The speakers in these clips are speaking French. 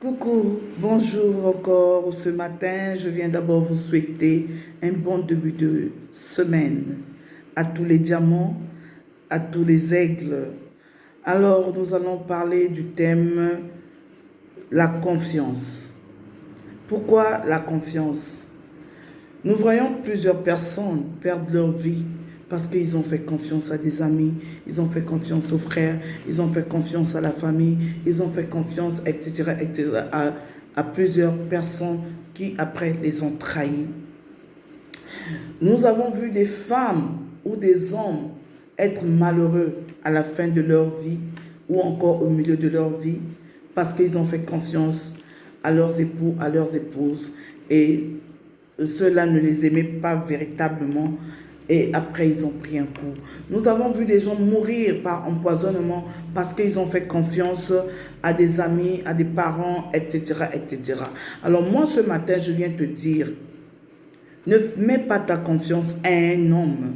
Coucou, bonjour encore ce matin. Je viens d'abord vous souhaiter un bon début de semaine à tous les diamants, à tous les aigles. Alors, nous allons parler du thème la confiance. Pourquoi la confiance? Nous voyons plusieurs personnes perdre leur vie parce qu'ils ont fait confiance à des amis, ils ont fait confiance aux frères, ils ont fait confiance à la famille, ils ont fait confiance, etc., à plusieurs personnes qui après les ont trahis. Nous avons vu des femmes ou des hommes être malheureux à la fin de leur vie ou encore au milieu de leur vie parce qu'ils ont fait confiance à leurs époux, à leurs épouses et ceux-là ne les aimaient pas véritablement et après ils ont pris un coup. Nous avons vu des gens mourir par empoisonnement parce qu'ils ont fait confiance à des amis, à des parents, etc., etc. Alors moi ce matin je viens te dire, ne mets pas ta confiance à un homme,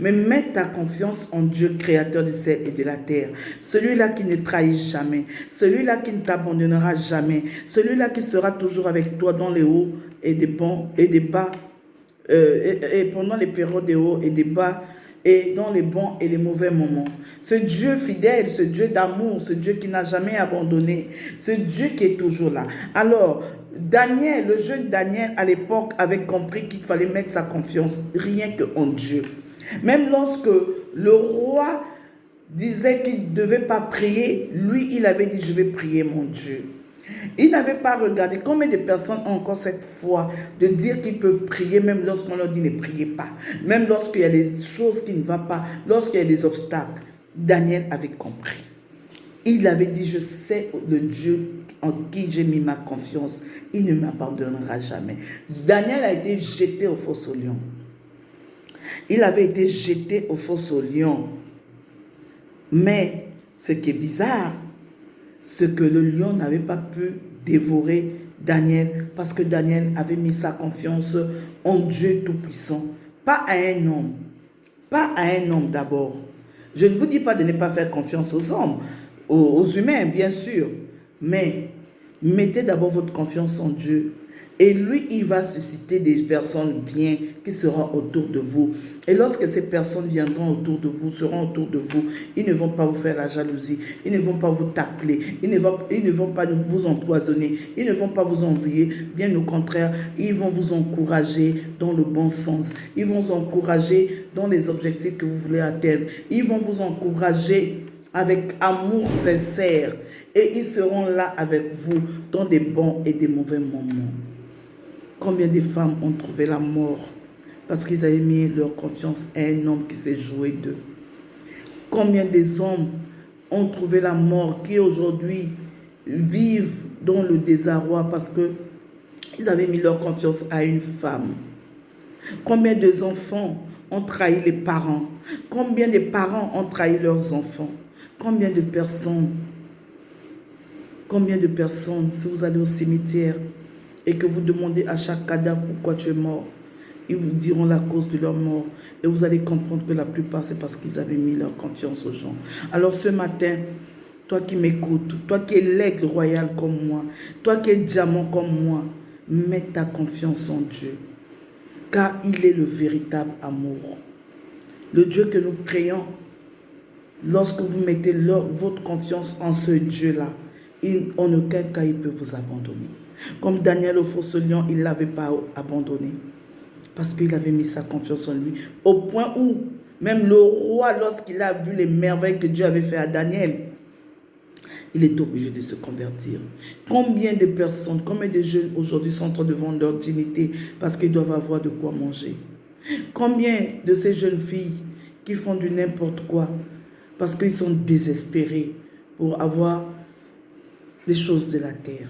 mais mets ta confiance en Dieu, créateur du ciel et de la terre. Celui-là qui ne trahit jamais, celui-là qui ne t'abandonnera jamais, celui-là qui sera toujours avec toi dans les hauts et des bons et des bas, et pendant les périodes des hauts et des bas, et dans les bons et les mauvais moments. Ce Dieu fidèle, ce Dieu d'amour, ce Dieu qui n'a jamais abandonné, ce Dieu qui est toujours là. Alors, Daniel, le jeune Daniel à l'époque avait compris qu'il fallait mettre sa confiance rien qu'en Dieu. Même lorsque le roi disait qu'il ne devait pas prier, lui il avait dit je vais prier mon Dieu. Il n'avait pas regardé combien de personnes ont encore cette foi de dire qu'ils peuvent prier même lorsqu'on leur dit ne priez pas. Même lorsqu'il y a des choses qui ne vont pas, lorsqu'il y a des obstacles. Daniel avait compris. Il avait dit je sais le Dieu en qui j'ai mis ma confiance. Il ne m'abandonnera jamais. Daniel a été jeté au fosse au lion. Il avait été jeté au fosse au lion. Mais ce qui est bizarre, c'est que le lion n'avait pas pu dévorer Daniel parce que Daniel avait mis sa confiance en Dieu Tout-Puissant. Pas à un homme. Pas à un homme d'abord. Je ne vous dis pas de ne pas faire confiance aux hommes, aux humains, bien sûr. Mais mettez d'abord votre confiance en Dieu. Et lui, il va susciter des personnes bien qui seront autour de vous. Et lorsque ces personnes viendront autour de vous, seront autour de vous, ils ne vont pas vous faire la jalousie, ils ne vont pas vous tacler, ils ne vont pas vous empoisonner, ils ne vont pas vous envier. Bien au contraire, ils vont vous encourager dans le bon sens. Ils vont vous encourager dans les objectifs que vous voulez atteindre. Ils vont vous encourager avec amour sincère. Et ils seront là avec vous dans des bons et des mauvais moments. Combien de femmes ont trouvé la mort parce qu'ils avaient mis leur confiance à un homme qui s'est joué d'eux? Combien des hommes ont trouvé la mort qui aujourd'hui vivent dans le désarroi parce qu'ils avaient mis leur confiance à une femme? Combien d'enfants ont trahi les parents? Combien de parents ont trahi leurs enfants? Combien de personnes, si vous allez au cimetière et que vous demandez à chaque cadavre pourquoi tu es mort, ils vous diront la cause de leur mort. Et vous allez comprendre que la plupart, c'est parce qu'ils avaient mis leur confiance aux gens. Alors ce matin, toi qui m'écoutes, toi qui es l'aigle royal comme moi, toi qui es diamant comme moi, mets ta confiance en Dieu. Car il est le véritable amour. Le Dieu que nous créons, lorsque vous mettez votre confiance en ce Dieu-là, en aucun cas il peut vous abandonner. Comme Daniel au fosse au lion, il ne l'avait pas abandonné. Parce qu'il avait mis sa confiance en lui. Au point où, même le roi, lorsqu'il a vu les merveilles que Dieu avait fait à Daniel, il est obligé de se convertir. Combien de personnes, combien de jeunes aujourd'hui sont en train de vendre leur dignité parce qu'ils doivent avoir de quoi manger? Combien de ces jeunes filles qui font du n'importe quoi parce qu'ils sont désespérés pour avoir les choses de la terre?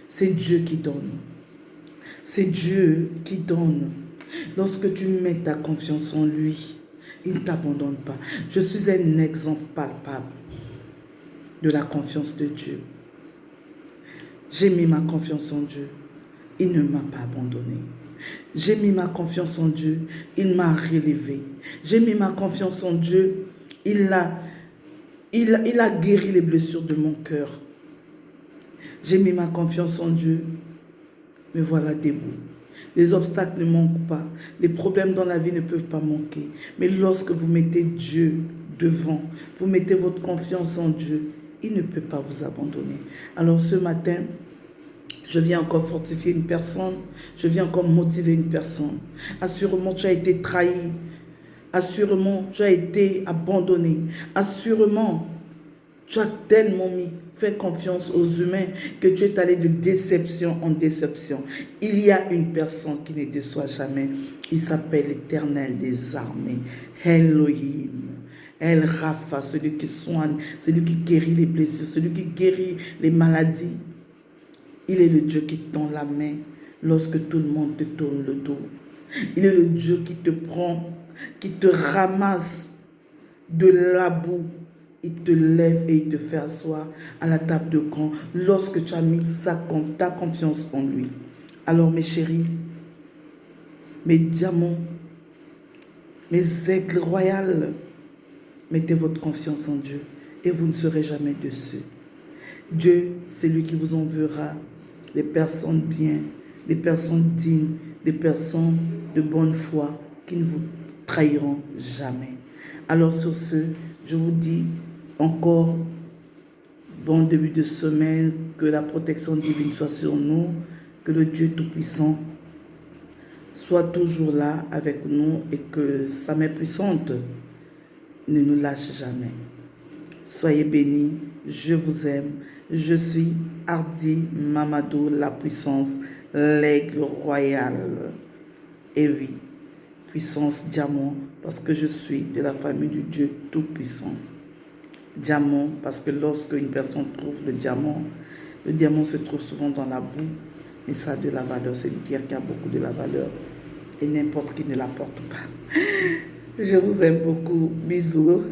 C'est Dieu qui donne. C'est Dieu qui donne. Lorsque tu mets ta confiance en lui, il ne t'abandonne pas. Je suis un exemple palpable de la confiance de Dieu. J'ai mis ma confiance en Dieu. Il ne m'a pas abandonné. J'ai mis ma confiance en Dieu. Il m'a relevé. J'ai mis ma confiance en Dieu. Il a guéri les blessures de mon cœur. J'ai mis ma confiance en Dieu. Me voilà debout. Les obstacles ne manquent pas. Les problèmes dans la vie ne peuvent pas manquer. Mais lorsque vous mettez Dieu devant, vous mettez votre confiance en Dieu, il ne peut pas vous abandonner. Alors ce matin, je viens encore fortifier une personne. Je viens encore motiver une personne. Assurément, tu as été trahi. Assurément, tu as été abandonné. Assurément, tu as tellement fait confiance aux humains que tu es allé de déception en déception. Il y a une personne qui ne déçoit jamais. Il s'appelle l'Éternel des armées. Elohim. El Rapha, celui qui soigne, celui qui guérit les blessures, celui qui guérit les maladies. Il est le Dieu qui tend la main lorsque tout le monde te tourne le dos. Il est le Dieu qui te prend, qui te ramasse de la boue. Il te lève et il te fait asseoir à la table de camp lorsque tu as mis ta confiance en lui. Alors mes chéris, mes diamants, mes aigles royales, mettez votre confiance en Dieu et vous ne serez jamais déçus. Dieu, c'est lui qui vous enverra des personnes bien, des personnes dignes, des personnes de bonne foi qui ne vous trahiront jamais. Alors sur ce, je vous dis encore bon début de semaine, que la protection divine soit sur nous, que le Dieu Tout-Puissant soit toujours là avec nous et que sa main puissante ne nous lâche jamais. Soyez bénis, je vous aime, je suis Hardy Mamadou, la puissance, l'aigle royal. Et oui, puissance diamant, parce que je suis de la famille du Dieu Tout-Puissant. Diamant, parce que lorsque une personne trouve le diamant se trouve souvent dans la boue, mais ça a de la valeur, c'est une pierre qui a beaucoup de la valeur, et n'importe qui ne la porte pas. Je vous aime beaucoup, bisous.